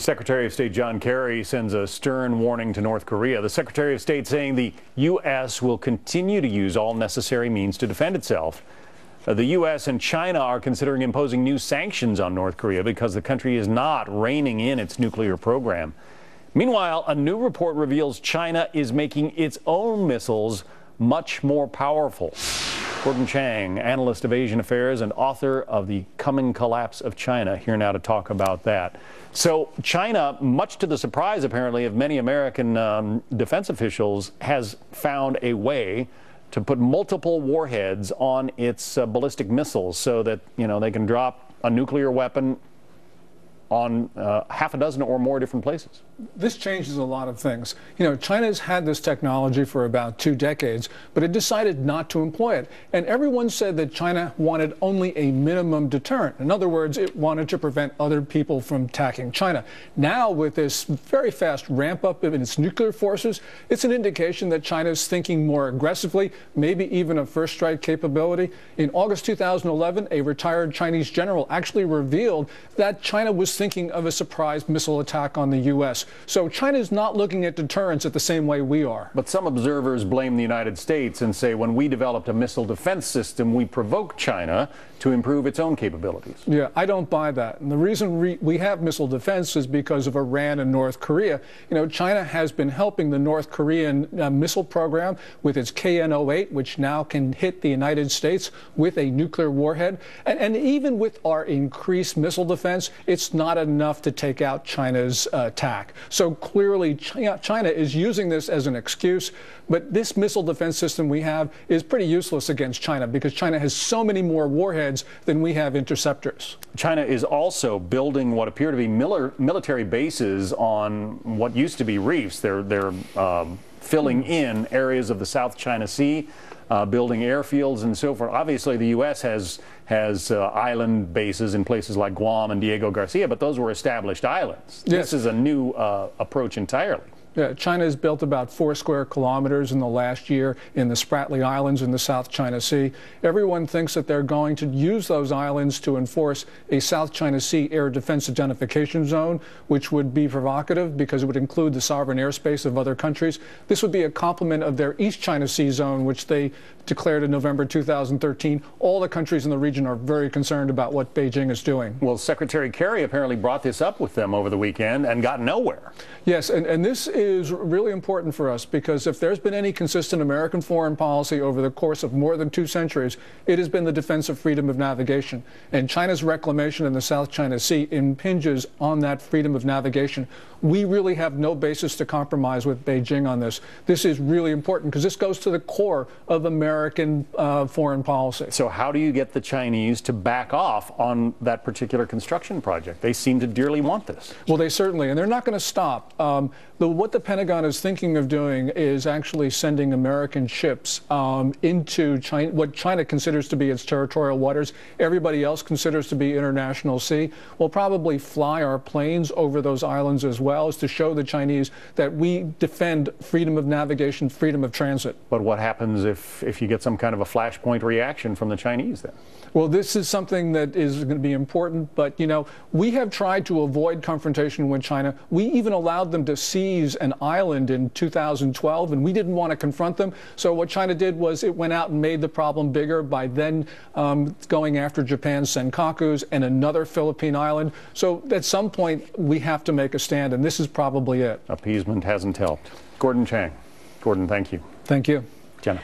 Secretary of State John Kerry sends a stern warning to North Korea. The Secretary of State saying the U.S. will continue to use all necessary means to defend itself. The U.S. and China are considering imposing new sanctions on North Korea because the country is not reining in its nuclear program. Meanwhile, a new report reveals China is making its own missiles much more powerful. Chang, analyst of Asian affairs and author of The Coming Collapse of China, here now to talk about that. So China, much to the surprise apparently of many American defense officials, has found a way to put multiple warheads on its ballistic missiles so that, they can drop a nuclear weapon on half a dozen or more different places. This changes a lot of things. China's had this technology for about 2 decades, but it decided not to employ it. And everyone said that China wanted only a minimum deterrent. In other words, it wanted to prevent other people from attacking China. Now, with this very fast ramp up in its nuclear forces, it's an indication that China is thinking more aggressively, maybe even a first strike capability. In August 2011, a retired Chinese general actually revealed that China was thinking of a surprise missile attack on the U.S. So China is not looking at deterrence at the same way we are. But some observers blame the United States and say when we developed a missile defense system, we provoked China to improve its own capabilities. Yeah, I don't buy that. And the reason we have missile defense is because of Iran and North Korea. China has been helping the North Korean missile program with its KN-08, which now can hit the United States with a nuclear warhead. And even with our increased missile defense, it's not enough to take out China's attack. So clearly, China is using this as an excuse. But this missile defense system we have is pretty useless against China because China has so many more warheads than we have interceptors. China is also building what appear to be military bases on what used to be reefs. They're filling in areas of the South China Sea, building airfields and so forth. Obviously, the U.S. has island bases in places like Guam and Diego Garcia, but those were established islands. Yes. This is a new approach entirely. Yeah, China has built about 4 square kilometers in the last year in the Spratly Islands in the South China Sea. Everyone thinks that they're going to use those islands to enforce a South China Sea air defense identification zone, which would be provocative because it would include the sovereign airspace of other countries. This would be a complement of their East China Sea zone, which they declared in November 2013. All the countries in the region are very concerned about what Beijing is doing. Well, Secretary Kerry apparently brought this up with them over the weekend and got nowhere. Yes, and this is really important for us because if there's been any consistent American foreign policy over the course of more than 2 centuries, it has been the defense of freedom of navigation. And China's reclamation in the South China Sea impinges on that freedom of navigation. We really have no basis to compromise with Beijing on this. This is really important because this goes to the core of American foreign policy. So how do you get the Chinese to back off on that particular construction project? They seem to dearly want this. Well, they certainly, and they're not going to stop. What the Pentagon is thinking of doing is actually sending American ships into China, what China considers to be its territorial waters. Everybody else considers to be international sea. We'll probably fly our planes over those islands as well as to show the Chinese that we defend freedom of navigation, freedom of transit. But what happens if you get some kind of a flashpoint reaction from the Chinese then? Well, this is something that is going to be important, but, we have tried to avoid confrontation with China. We even allowed them to seize an island in 2012, and we didn't want to confront them. So what China did was it went out and made the problem bigger by then going after Japan's Senkakus and another Philippine island. So at some point, we have to make a stand, and this is probably it. Appeasement hasn't helped. Chang. Gordon, thank you. Thank you. Jenna.